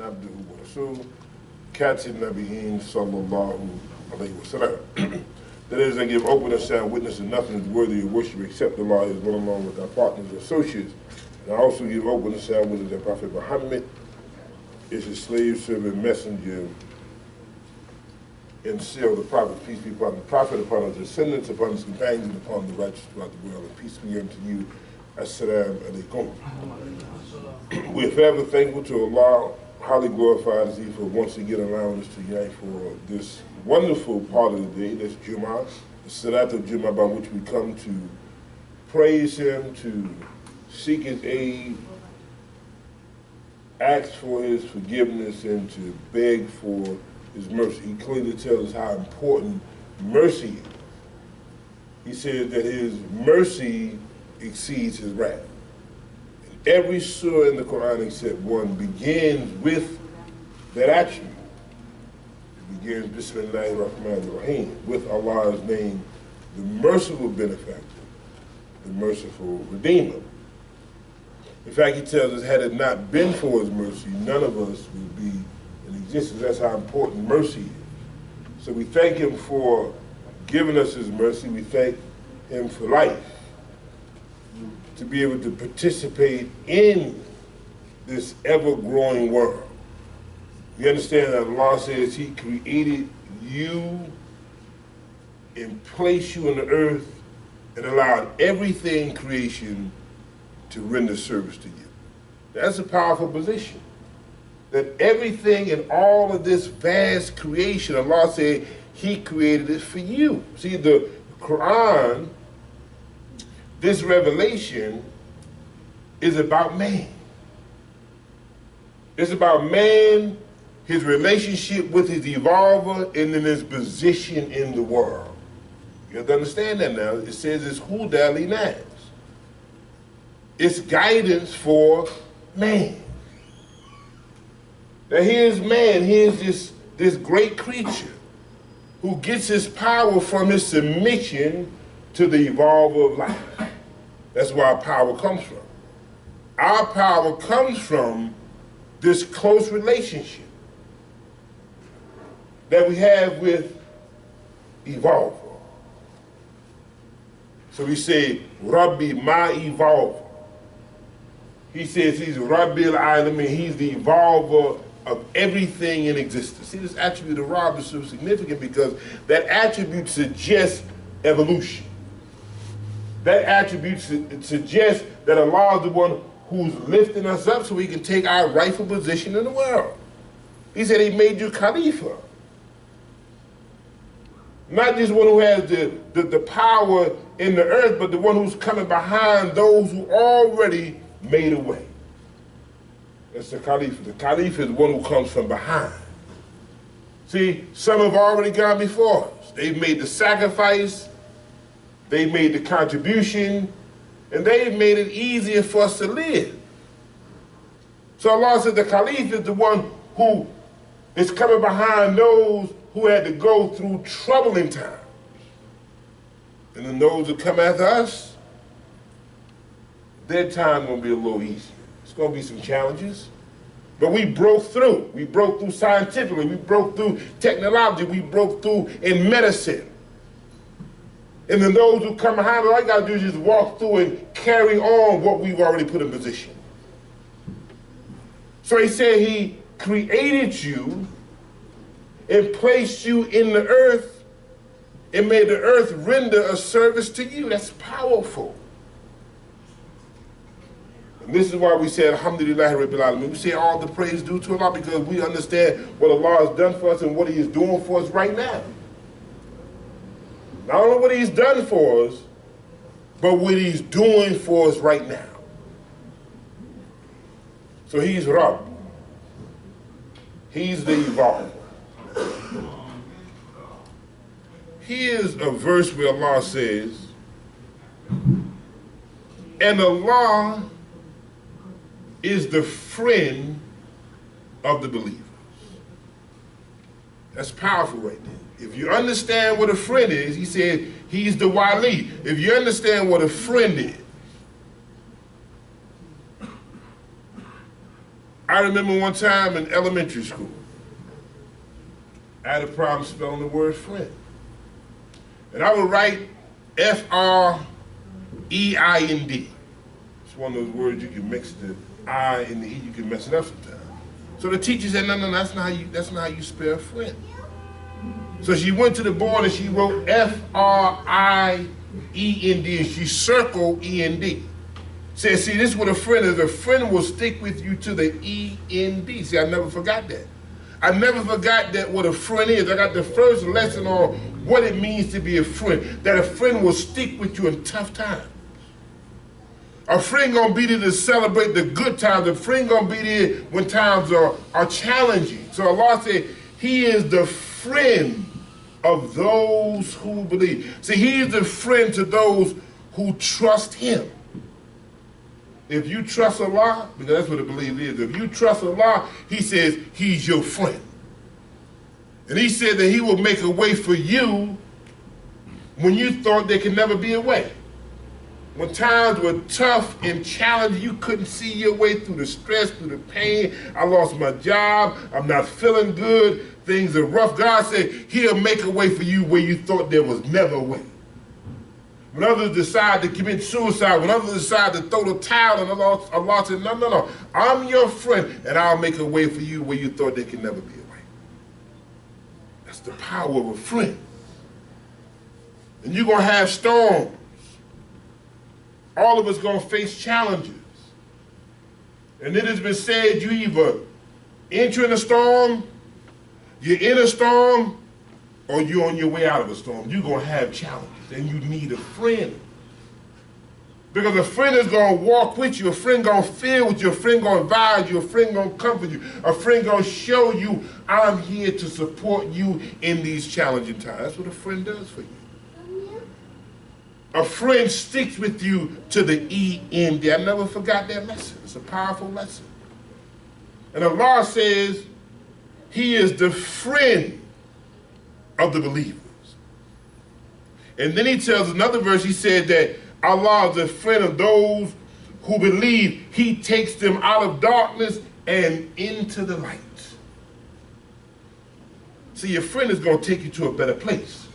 عبده ورسوله كاتب النبيين صلى الله عليه وسلم. That is, I give open and sound witness that nothing is worthy of worship except Allah is one along with our partners and associates. And I also give open and sound witness that Prophet Muhammad is his slave, servant, messenger, and seal the Prophet. Peace be upon the Prophet, upon his descendants, upon his companions, and upon the righteous throughout the world. And peace be unto you. Assalamu alaikum. We are forever thankful to Allah, highly glorified as He for once again allowing us to unite for this wonderful part of the day, this Jumu'ah, the Salat of Jumu'ah, by which we come to praise Him, to seek His aid, ask for His forgiveness, and to beg for His mercy. He clearly tells us how important mercy is. He says that His mercy exceeds His wrath. And every surah in the Quran except one begins with that attribute. It begins Bismillahir Rahmanir Rahim, with Allah's name, the merciful benefactor, the merciful redeemer. In fact, He tells us, had it not been for His mercy, none of us would be in existence. That's how important mercy is. So we thank Him for giving us His mercy. We thank Him for life, to be able to participate in this ever-growing world. You understand that Allah says He created you and placed you on the earth and allowed everything in creation to render service to you. That's a powerful position. That everything in all of this vast creation, Allah said He created it for you. See, the Quran, this revelation, is about man. It's about man, his relationship with his evolver, and then his position in the world. You have to understand that now. It says it's Huda Linas. It's guidance for man. Now here's man, here's this great creature who gets his power from his submission to the evolver of life. That's where our power comes from. Our power comes from this close relationship that we have with evolver. So we say, Rabbi, my evolver. He says He's Rabbi al-Alamin, He's the evolver of everything in existence. See, this attribute of Rabb is so significant because that attribute suggests evolution. That attribute suggests that Allah is the one who's lifting us up so we can take our rightful position in the world. He said He made you Khalifa. Not just one who has the power in the earth, but the one who's coming behind those who already made a way. That's the Khalifa. The Khalifa is the one who comes from behind. See, some have already gone before us. They've made the sacrifice, they've made the contribution, and they've made it easier for us to live. So Allah said the Khalifa is the one who is coming behind those who had to go through troubling times. And then those who come after us, their time will be a little easier. It's going to be some challenges, but we broke through. We broke through scientifically, we broke through technology, we broke through in medicine. And then those who come behind, all I got to do is just walk through and carry on what we've already put in position. So He said He created you and placed you in the earth and made the earth render a service to you. That's powerful. And this is why we say Alhamdulillah Rabbil Alamin. We say all the praise due to Allah because we understand what Allah has done for us and what He is doing for us right now. Not only what He's done for us, but what He's doing for us right now. So He's Rabb. He's the evolver. Here's a verse where Allah says, and Allah is the friend of the believers. That's powerful right there. If you understand what a friend is, He said He's the wali. If you understand what a friend is, I remember one time in elementary school, I had a problem spelling the word friend. And I would write F-R-E-I-N-D. It's one of those words you can mix the I and the E, you can mess it up sometimes. So the teacher said, no, that's not how you spell friend. So she went to the board and she wrote F-R-I-E-N-D, and she circled E-N-D. Said, see, this is what a friend is. A friend will stick with you to the E-N-D. See, I never forgot that. I never forgot that what a friend is. I got the first lesson on what it means to be a friend. That a friend will stick with you in tough times. A friend gonna be there to celebrate the good times. A friend gonna be there when times are challenging. So Allah said, He is the friend of those who believe. See, He is the friend to those who trust Him. If you trust Allah, because that's what a believer is, if you trust Allah, He says He's your friend. And He said that He will make a way for you when you thought there could never be a way. When times were tough and challenging, you couldn't see your way through the stress, through the pain. I lost my job, I'm not feeling good, things are rough. God said He'll make a way for you where you thought there was never a way. When others decide to commit suicide, when others decide to throw the towel, and Allah said, no, I'm your friend, and I'll make a way for you where you thought there could never be a way. That's the power of a friend. And you're going to have storms. All of us going to face challenges. And it has been said you either enter in a storm, you're in a storm, or you're on your way out of a storm. You're going to have challenges. And you need a friend. Because a friend is going to walk with you. A friend going to feel with you. A friend going to advise you. A friend going to comfort you. A friend going to show you, I'm here to support you in these challenging times. That's what a friend does for you. A friend sticks with you to the end. I never forgot that lesson. It's a powerful lesson. And Allah says He is the friend of the believers. And then He tells another verse, He said that Allah is a friend of those who believe. He takes them out of darkness and into the light. See, your friend is going to take you to a better place.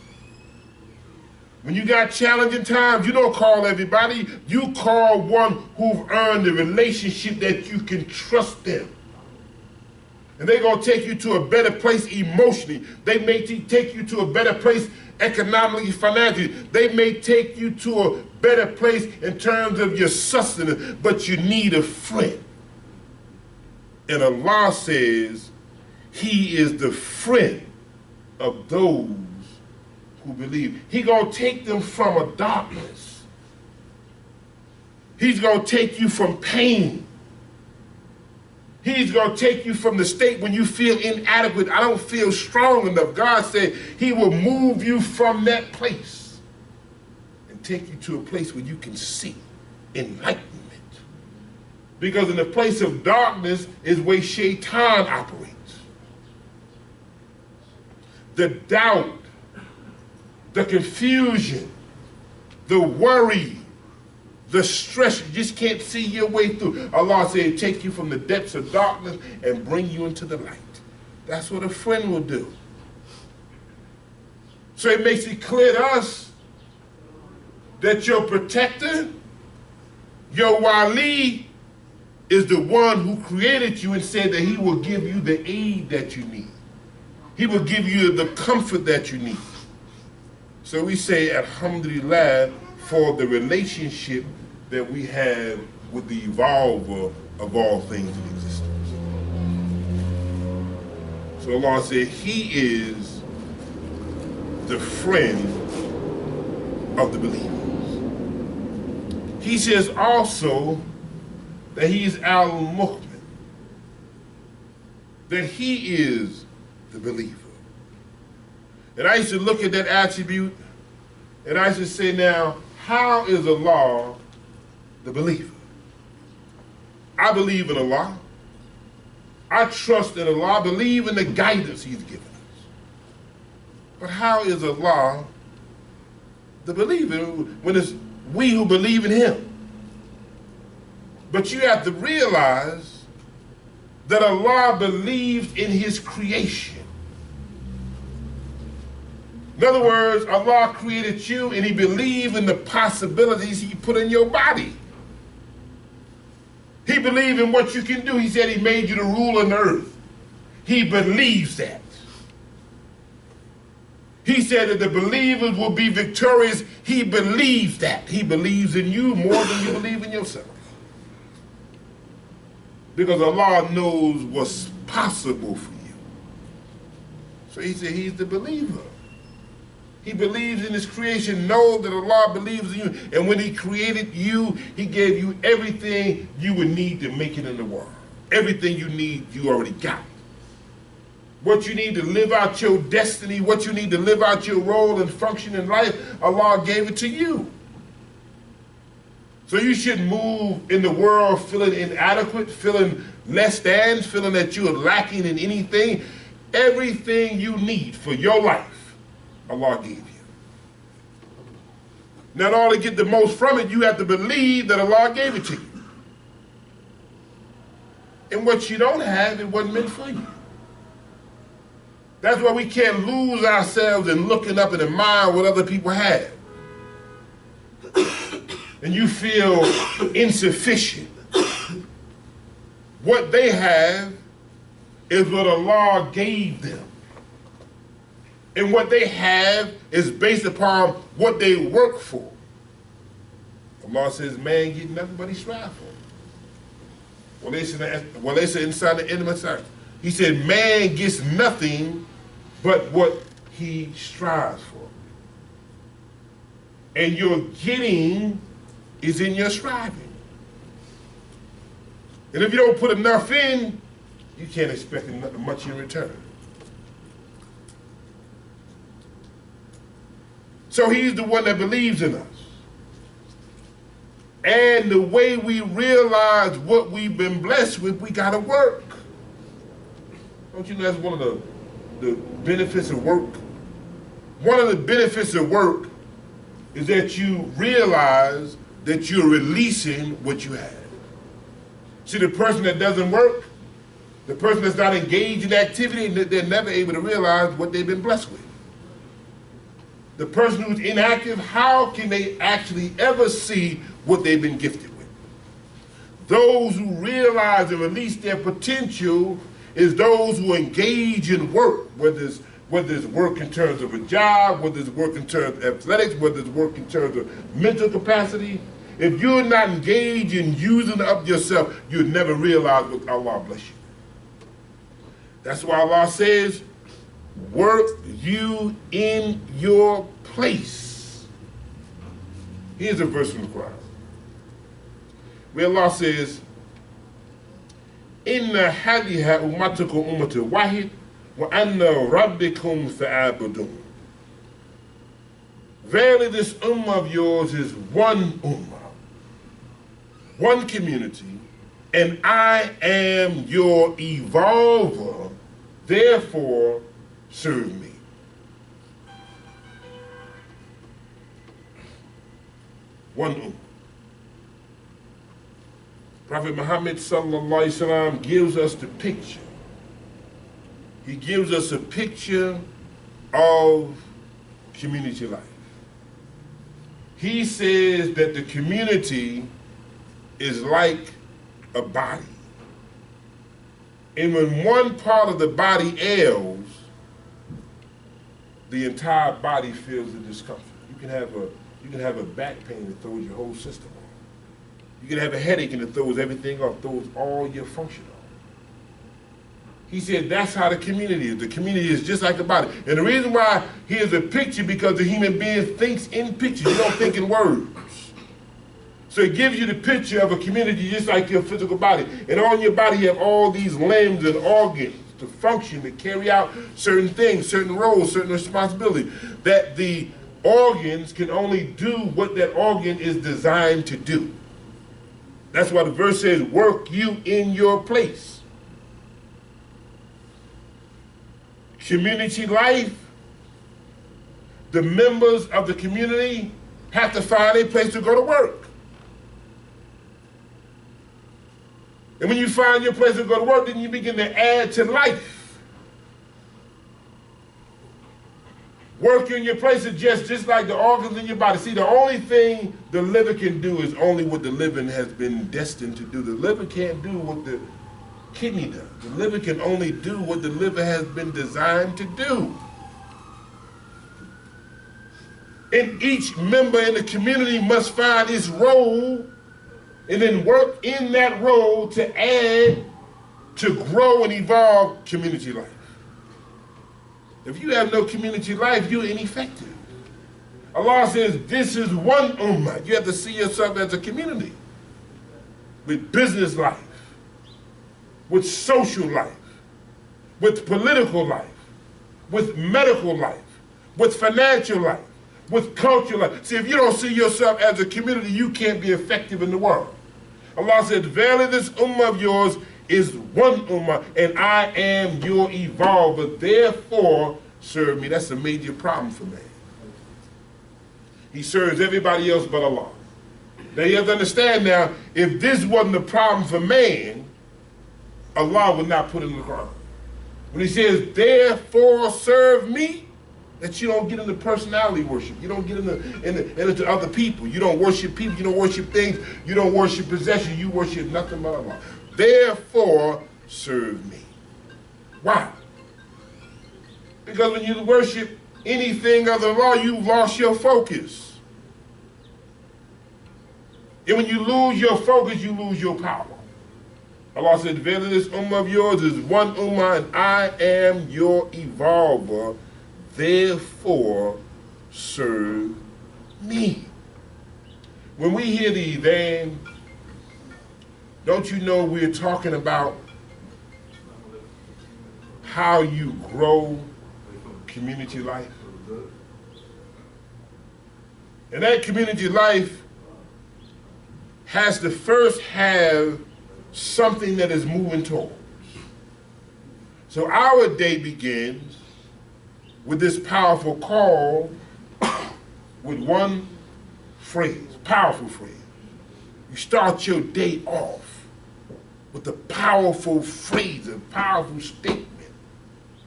When you got challenging times, you don't call everybody. You call one who've earned a relationship that you can trust them. And they're going to take you to a better place emotionally. They may take you to a better place economically, financially. They may take you to a better place in terms of your sustenance, but you need a friend. And Allah says He is the friend of those who believe. He's going to take them from a darkness. He's going to take you from pain. He's going to take you from the state when you feel inadequate. I don't feel strong enough. God said He will move you from that place and take you to a place where you can see enlightenment. Because in the place of darkness is where Shaitan operates. The doubt, the confusion, the worry, the stress, you just can't see your way through. Allah said, take you from the depths of darkness and bring you into the light. That's what a friend will do. So it makes it clear to us that your protector, your wali, is the one who created you and said that He will give you the aid that you need. He will give you the comfort that you need. So we say, Alhamdulillah, for the relationship that we have with the evolver of all things in existence. So Allah said He is the friend of the believers. He says also that He is Al-Mu'min, that He is the believer. And I used to look at that attribute and I used to say, now, how is Allah the believer? I believe in Allah. I trust in Allah. I believe in the guidance He's given us. But how is Allah the believer when it's we who believe in Him? But you have to realize that Allah believes in his creation. In other words, Allah created you and he believed in the possibilities he put in your body. He believed in what you can do. He said he made you to rule on earth. He believes that. He said that the believers will be victorious. He believes that. He believes in you more than you believe in yourself. Because Allah knows what's possible for you. So he said he's the believer. He believes in his creation. Know that Allah believes in you. And when he created you, he gave you everything you would need to make it in the world. Everything you need, you already got. What you need to live out your destiny, what you need to live out your role and function in life, Allah gave it to you. So you should move in the world feeling inadequate, feeling less than, feeling that you are lacking in anything. Everything you need for your life, Allah gave you. Now, in order to get the most from it, you have to believe that Allah gave it to you. And what you don't have, it wasn't meant for you. That's why we can't lose ourselves in looking up and admiring what other people have. And you feel insufficient. What they have is what Allah gave them. And what they have is based upon what they work for. Allah says, man get nothing but he strive for. Well, they say inside the intimate side. He said, man gets nothing but what he strives for. And your getting is in your striving. And if you don't put enough in, you can't expect much in return. So he's the one that believes in us. And the way we realize what we've been blessed with, we gotta work. Don't you know that's one of the benefits of work? One of the benefits of work is that you realize that you're releasing what you have. See, the person that doesn't work, the person that's not engaged in activity, they're never able to realize what they've been blessed with. The person who's inactive, how can they actually ever see what they've been gifted with? Those who realize and release their potential is those who engage in work, whether it's work in terms of a job, whether it's work in terms of athletics, whether it's work in terms of mental capacity. If you're not engaged in using up yourself, you'll never realize what Allah bless you. That's why Allah says, work you in your place. Here's a verse from the Quran where Allah says, Inna hadiha ummatukum ummatu wahid wa anna rabbikum fa'abudun. Verily this ummah of yours is one ummah, one community, and I am your evolver, therefore serve me. One ummah. Prophet Muhammad sallallahu alaihi wasallam gives us the picture. He gives us a picture of community life. He says that the community is like a body. And when one part of the body ails, the entire body feels the discomfort. You can have a back pain that throws your whole system off. You can have a headache and it throws everything off, throws all your function off. He said that's how the community is. The community is just like a body. And the reason why here's a picture, because the human being thinks in pictures. You don't think in words. So it gives you the picture of a community just like your physical body. And on your body you have all these limbs and organs to function, to carry out certain things, certain roles, certain responsibilities. That the organs can only do what that organ is designed to do. That's why the verse says, work you in your place. Community life, the members of the community have to find a place to go to work. And when you find your place to go to work, then you begin to add to life. Work in your place is just like the organs in your body. See, the only thing the liver can do is only what the liver has been destined to do. The liver can't do what the kidney does. The liver can only do what the liver has been designed to do. And each member in the community must find its role and then work in that role to add, to grow and evolve community life. If you have no community life, you're ineffective. Allah says this is one ummah. You have to see yourself as a community with business life, with social life, with political life, with medical life, with financial life, with cultural life. See, if you don't see yourself as a community, you can't be effective in the world. Allah said, verily this ummah of yours is one ummah, and I am your evolver. Therefore, serve me. That's a major problem for man. He serves everybody else but Allah. Now you have to understand now, if this wasn't a problem for man, Allah would not put it in the Quran. When he says, therefore serve me, that you don't get into personality worship. You don't get into other people. You don't worship people. You don't worship things. You don't worship possession. You worship nothing but Allah. Therefore, serve me. Why? Because when you worship anything other than Allah, you've lost your focus. And when you lose your focus, you lose your power. Allah said, verily this ummah of yours is one ummah, and I am your evolver. Therefore, serve me. When we hear the adhan, don't you know we're talking about how you grow community life? And that community life has to first have something that is moving towards. So our day begins with this powerful call with one phrase, powerful phrase. You start your day off with a powerful phrase, a powerful statement.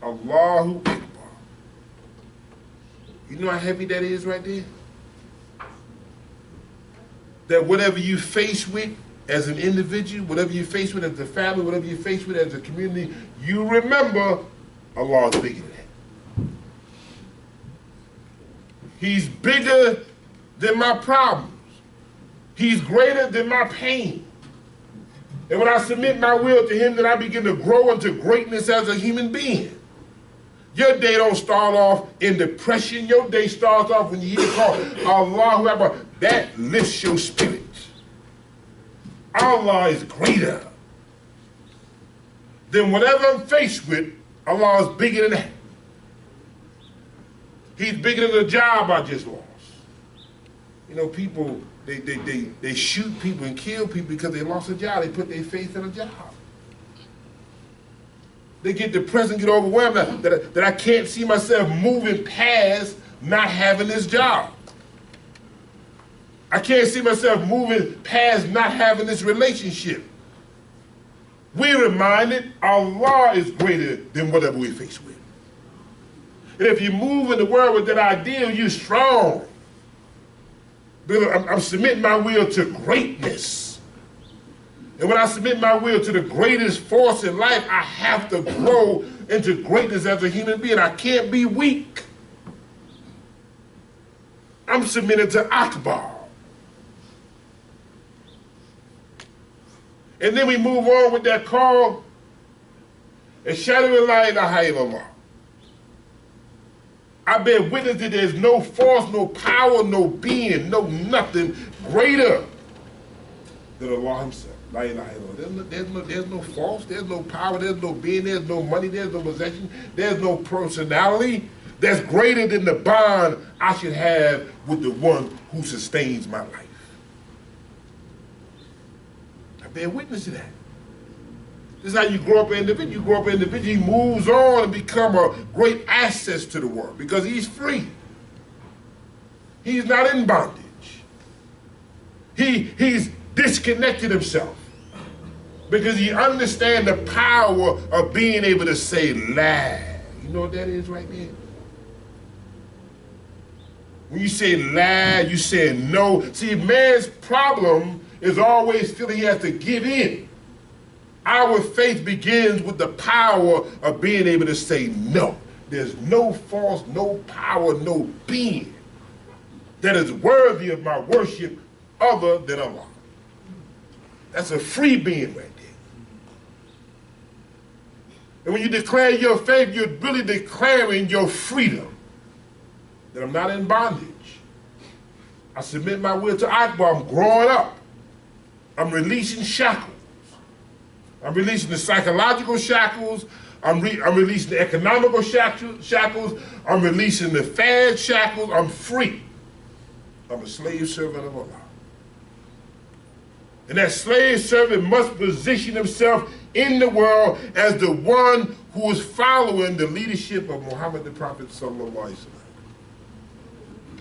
Allahu Akbar. You know how heavy that is right there? That whatever you face with as an individual, whatever you face with as a family, whatever you face with as a community, you remember Allah is bigger than that. He's bigger than my problems. He's greater than my pain. And when I submit my will to him, then I begin to grow into greatness as a human being. Your day don't start off in depression. Your day starts off when you hear the call, Allahu Akbar. That lifts your spirit. Allah is greater than whatever I'm faced with. Allah is bigger than that. He's bigger than the job I just lost. You know, people, they shoot people and kill people because they lost a job. They put their faith in a job. They get depressed and get overwhelmed that I can't see myself moving past not having this job. I can't see myself moving past not having this relationship. We're reminded Allah is greater than whatever we face with. And if you move in the world with that ideal, you're strong. Because I'm submitting my will to greatness. And when I submit my will to the greatest force in life, I have to grow into greatness as a human being. I can't be weak. I'm submitted to Akbar. And then we move on with that call. Ashhadu an la ilaha illallah. I bear witness that there's no force, no power, no being, no nothing greater than Allah himself. La ilaha illallah. There's no force, there's no power, there's no being, there's no money, there's no possession, there's no personality that's greater than the bond I should have with the one who sustains my life. I bear witness to that. This is how you grow up an individual. You grow up an individual, he moves on and become a great asset to the world because he's free. He's not in bondage. He's disconnected himself. Because you understand the power of being able to say la. You know what that is right there? When you say la, you say no. See, man's problem is always feeling he has to give in. Our faith begins with the power of being able to say no. There's no force, no power, no being that is worthy of my worship other than Allah. That's a free being right there. And when you declare your faith, you're really declaring your freedom. That I'm not in bondage. I submit my will to Akbar. I'm growing up. I'm releasing shackles. I'm releasing the psychological shackles. I'm releasing the economical shackles. I'm releasing the fad shackles. I'm free. I'm a slave servant of Allah. And that slave servant must position himself in the world as the one who is following the leadership of Muhammad the Prophet sallallahu alaihi wasallam,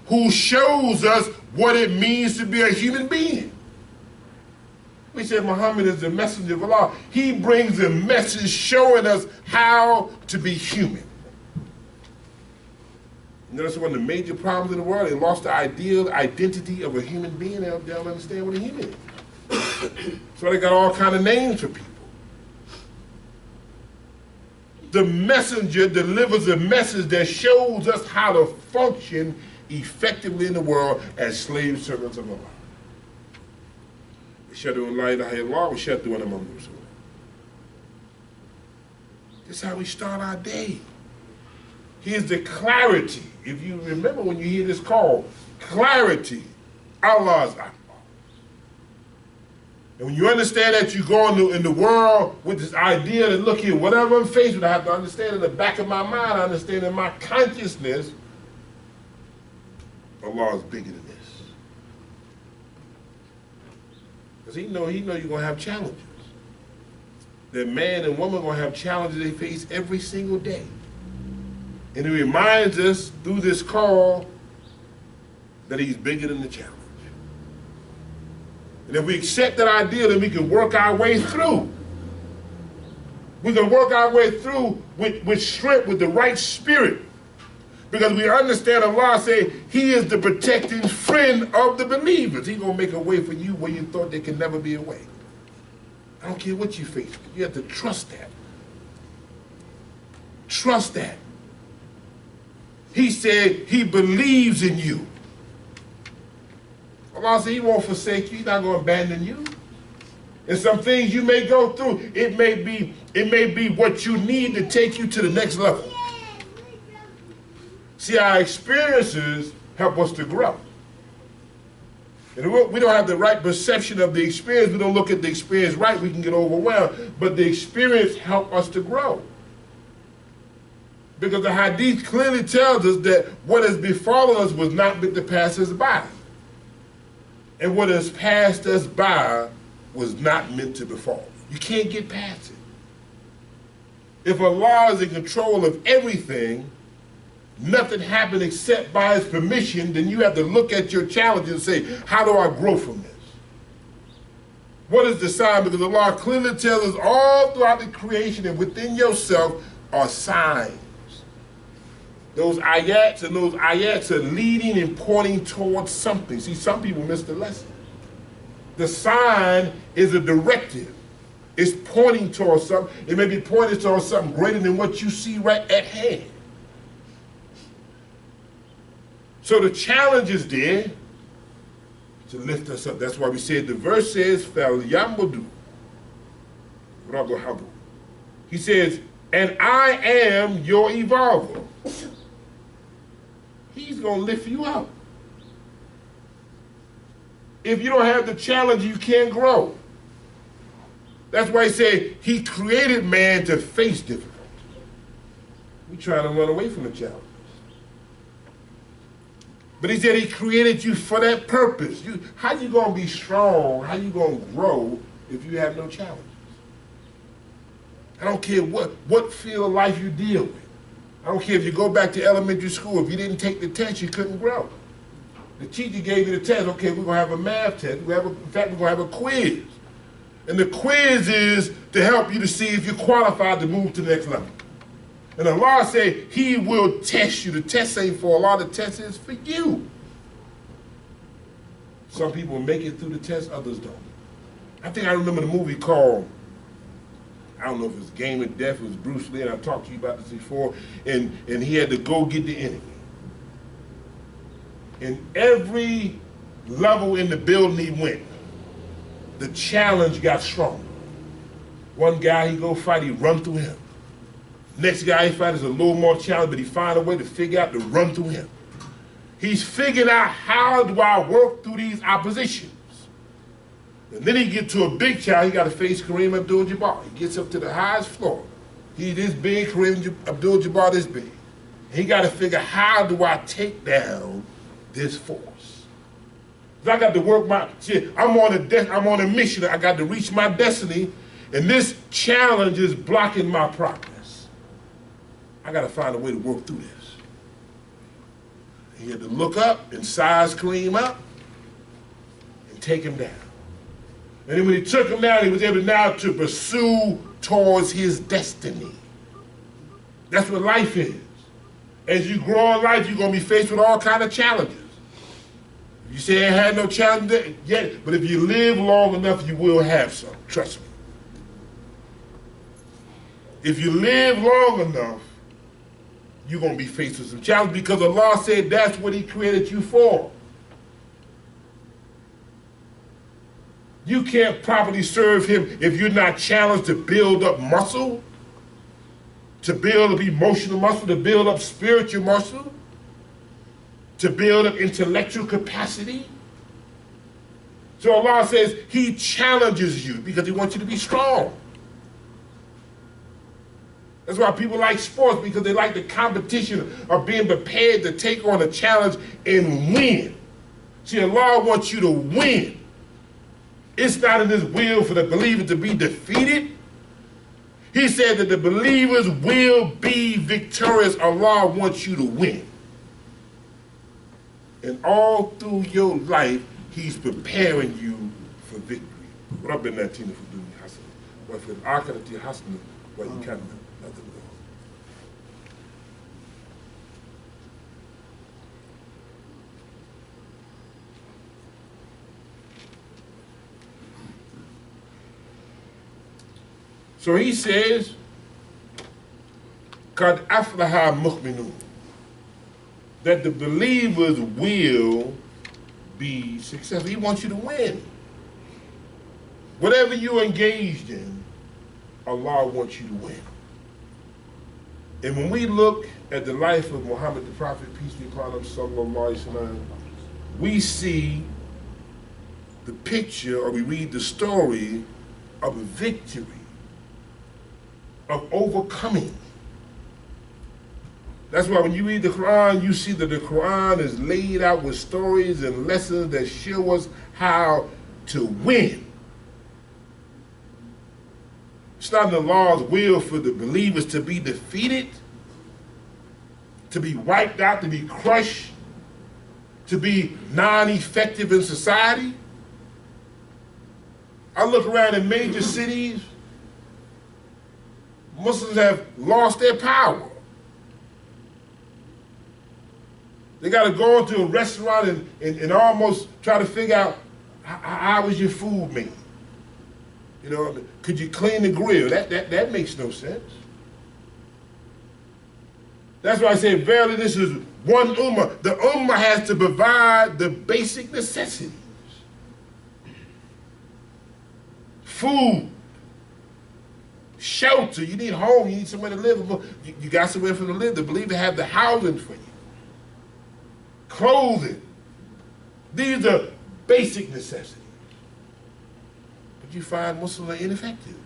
who shows us what it means to be a human being. We said Muhammad is the messenger of Allah. He brings a message showing us how to be human. You know, that's one of the major problems in the world. They lost the ideal identity of a human being. They don't understand what a human is. So they got all kind of names for people. The messenger delivers a message that shows us how to function effectively in the world as slave servants of Allah. Ashhadu an la ilaha illallah wa ashhadu anna Muhammadan Rasulullah. This is how we start our day. Here's the clarity. If you remember when you hear this call, clarity, Allah's Akbar. And when you understand that you go in the world with this idea that, look here, whatever I'm faced with, I have to understand in the back of my mind, I understand in my consciousness, Allah is bigger than this. Because he know you're going to have challenges. That man and woman are going to have challenges they face every single day. And he reminds us through this call that he's bigger than the challenge. And if we accept that idea, then we can work our way through. We can work our way through with strength, with the right spirit. Because we understand Allah say He is the protecting friend of the believers. He's going to make a way for you where you thought there could never be a way. I don't care what you face. You have to trust that. Trust that. He said He believes in you. Allah said He won't forsake you. He's not going to abandon you. And some things you may go through, it may be what you need to take you to the next level. See, our experiences help us to grow. And we don't have the right perception of the experience. We don't look at the experience right. We can get overwhelmed. But the experience helps us to grow. Because the Hadith clearly tells us that what has befallen us was not meant to pass us by. And what has passed us by was not meant to befall. You can't get past it. If Allah is in control of everything, nothing happened except by His permission, then you have to look at your challenge and say, how do I grow from this? What is the sign? Because Allah clearly tells us all throughout the creation and within yourself are signs. Those ayats and those ayats are leading and pointing towards something. See, some people miss the lesson. The sign is a directive. It's pointing towards something. It may be pointing towards something greater than what you see right at hand. So the challenge is there to lift us up. That's why we said the verse says, فَلْيَعْبُدُوا رَبَّ. He says, and I am your evolver. He's going to lift you up. If you don't have the challenge, you can't grow. That's why he said he created man to face difficulty. We're trying to run away from the challenge. But he said he created you for that purpose. How you going to be strong? How you going to grow if you have no challenges? I don't care what field of life you deal with. I don't care if you go back to elementary school. If you didn't take the test, you couldn't grow. The teacher gave you the test. Okay, we're going to have a math test. In fact, we're going to have a quiz. And the quiz is to help you to see if you're qualified to move to the next level. And Allah said He will test you. The test ain't for Allah, the test is for you. Some people make it through the test, others don't. I think I remember the movie called, I don't know if it's Game of Death, it was Bruce Lee, and I've talked to you about this before, and he had to go get the enemy. And every level in the building he went, the challenge got stronger. One guy he go fight, he run through him. Next guy he fight is a little more challenge, but he find a way to figure out to run through him. He's figuring out, how do I work through these oppositions? And then he get to a big challenge. He got to face Kareem Abdul-Jabbar. He gets up to the highest floor. He this big, Kareem Abdul-Jabbar this big. He got to figure, how do I take down this force? I got to work my, see, I'm on a mission. I got to reach my destiny, and this challenge is blocking my progress. I got to find a way to work through this. He had to look up and size Kareem up and take him down. And then when he took him down, he was able now to pursue towards his destiny. That's what life is. As you grow in life, you're going to be faced with all kinds of challenges. You say I had no challenge yet, but if you live long enough, you will have some. Trust me. If you live long enough, you're going to be faced with some challenges, because Allah said that's what He created you for. You can't properly serve Him if you're not challenged to build up muscle, to build up emotional muscle, to build up spiritual muscle, to build up intellectual capacity. So Allah says He challenges you because He wants you to be strong. That's why people like sports, because they like the competition of being prepared to take on a challenge and win. See, Allah wants you to win. It's not in His will for the believer to be defeated. He said that the believers will be victorious. Allah wants you to win. And all through your life, He's preparing you for victory. ربنا آتنا في الدنيا حسنة وفي الآخرة حسنة وإن كان عذاب. So he says, قَدْ أَفْلَحَ الْمُؤْمِنُونَ, that the believers will be successful. He wants you to win. Whatever you're engaged in, Allah wants you to win. And when we look at the life of Muhammad the Prophet, peace be upon him, sallallahu alaihi wasallam, we see the picture, or we read the story of a victory, of overcoming. That's why when you read the Quran, you see that the Quran is laid out with stories and lessons that show us how to win. It's not in Allah's will for the believers to be defeated, to be wiped out, to be crushed, to be non-effective in society. I look around in major cities, Muslims have lost their power. They got to go into a restaurant and almost try to figure out, how was your food made? You know, could you clean the grill? That makes no sense. That's why I say, verily, this is one ummah. The ummah has to provide the basic necessities. Food, shelter, you need home, you need somewhere to live. You got somewhere for to live. The believer have the housing for you. Clothing. These are basic necessities. But you find Muslims are ineffective.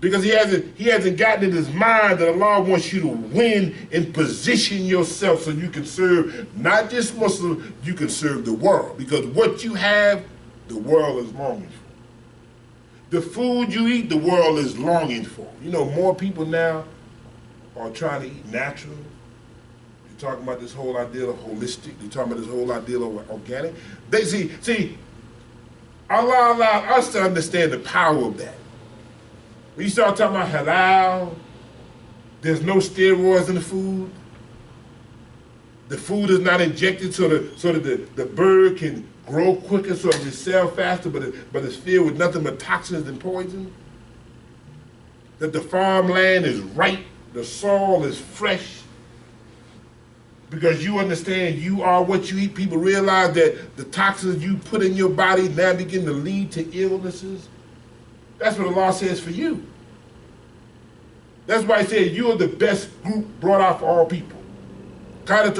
Because he hasn't gotten in his mind that Allah wants you to win and position yourself so you can serve not just Muslims, you can serve the world. Because what you have, the world is longing for. The food you eat, the world is longing for. You know, more people now are trying to eat natural. They're talking about this whole idea of holistic. They're talking about this whole idea of organic. They see, Allah allowed us to understand the power of that. When you start talking about halal, there's no steroids in the food. The food is not injected so that the bird can grow quicker, so it can sell faster, but it's filled with nothing but toxins and poison. That the farmland is right, the soil is fresh. Because you understand you are what you eat. People realize that the toxins you put in your body now begin to lead to illnesses. That's what Allah says for you. That's why He said you are the best group brought out for all people. That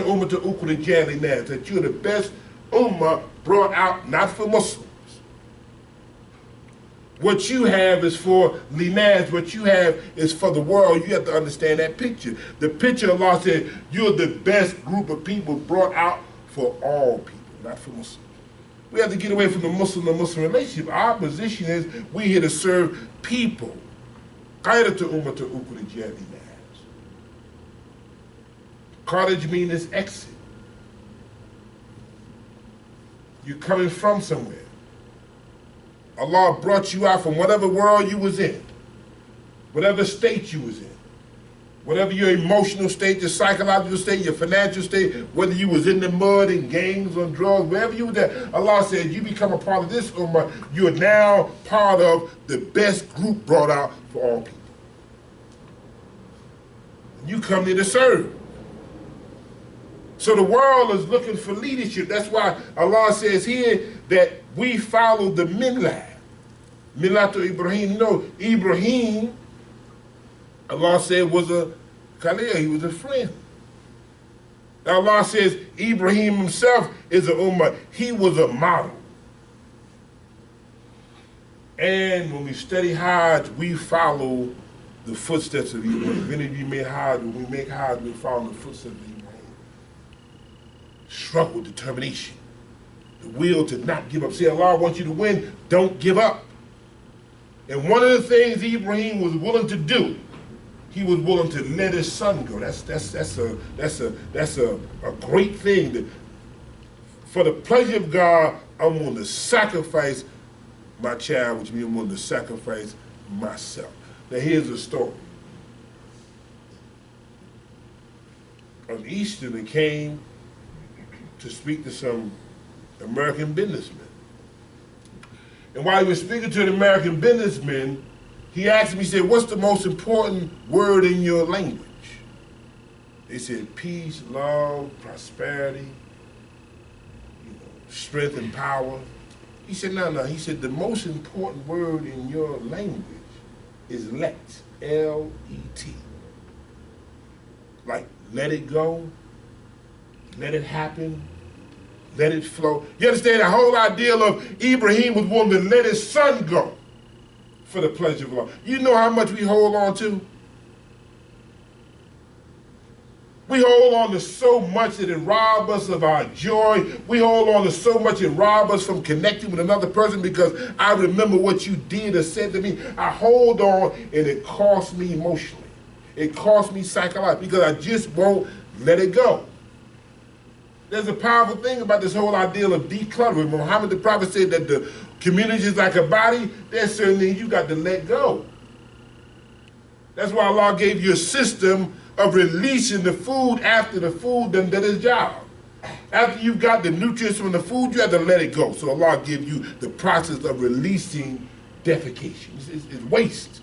you're the best ummah brought out, not for Muslims. What you have is for linas, what you have is for the world. You have to understand that picture. The picture Allah said, you're the best group of people brought out for all people, not for Muslims. We have to get away from the Muslim relationship. Our position is we're here to serve people. Kharaj means exit. You're coming from somewhere. Allah brought you out from whatever world you was in, whatever state you was in, whatever your emotional state, your psychological state, your financial state, whether you was in the mud, in gangs, on drugs, wherever you were there, Allah said, you become a part of this ummah, you are now part of the best group brought out for all people. You come here to serve. So the world is looking for leadership. That's why Allah says here that we follow the millah. Millah to Ibrahim. You know, Ibrahim, Allah said, was a Khalil. He was a friend. Now Allah says Ibrahim himself is a ummah. He was a model. And when we study Hajj, we follow the footsteps of Ibrahim. If any of you made Hajj, when we make Hajj, we follow the footsteps of Ibrahim. Struggle, determination, the will to not give up. See, Allah wants you to win. Don't give up. And one of the things Ibrahim was willing to do, he was willing to let his son go. That's a great thing. That for the pleasure of God, I'm willing to sacrifice my child, which means I'm willing to sacrifice myself. Now here's the story. On Easter, they came to speak to some American businessmen. And while he was speaking to an American businessman, he asked me, he said, what's the most important word in your language? They said, peace, love, prosperity, strength and power. He said, no. He said, the most important word in your language is let, L-E-T. Like, let it go, let it happen, let it flow. You understand the whole idea of Ibrahim was willing to let his son go for the pleasure of Allah. You know how much we hold on to? We hold on to so much that it robs us of our joy. We hold on to so much it robs us from connecting with another person because I remember what you did or said to me. I hold on and it costs me emotionally. It costs me psychologically because I just won't let it go. There's a powerful thing about this whole idea of decluttering. Muhammad the Prophet said that the community is like a body. There's certain things you got to let go. That's why Allah gave you a system of releasing the food after the food done did its job. After you've got the nutrients from the food, you have to let it go. So Allah gives you the process of releasing defecation. It's waste.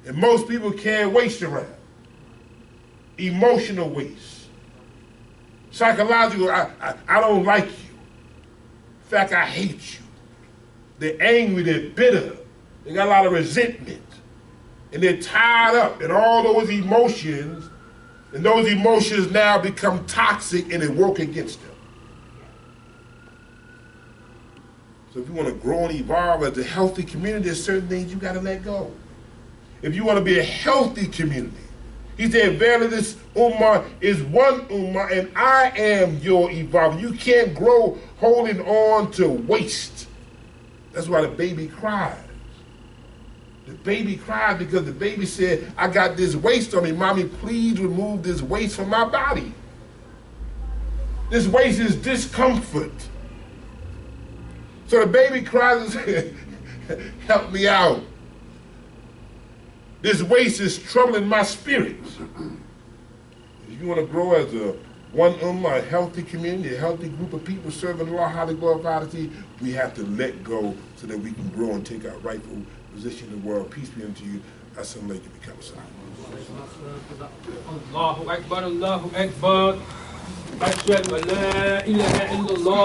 And most people carry waste around. Emotional waste. Psychological, I don't like you. In fact, I hate you. They're angry, they're bitter. They got a lot of resentment. And they're tied up in all those emotions, and those emotions now become toxic and they work against them. So if you want to grow and evolve as a healthy community, there's certain things you got to let go. If you want to be a healthy community, he said, verily this ummah is one ummah and I am your evolver. You can't grow holding on to waste. That's why the baby cries. The baby cried because the baby said, I got this waste on me. Mommy, please remove this waste from my body. This waste is discomfort. So the baby cries and says, help me out. This waste is troubling my spirit. If you want to grow as a one ummah, a healthy community, a healthy group of people serving Allah, how to glorify the, we have to let go so that we can grow and take our rightful position in the world. Peace be unto you. Assalamu alaikum. Become a Allahu Akbar, Allahu Akbar. Ashhadu an la ilaha illallah.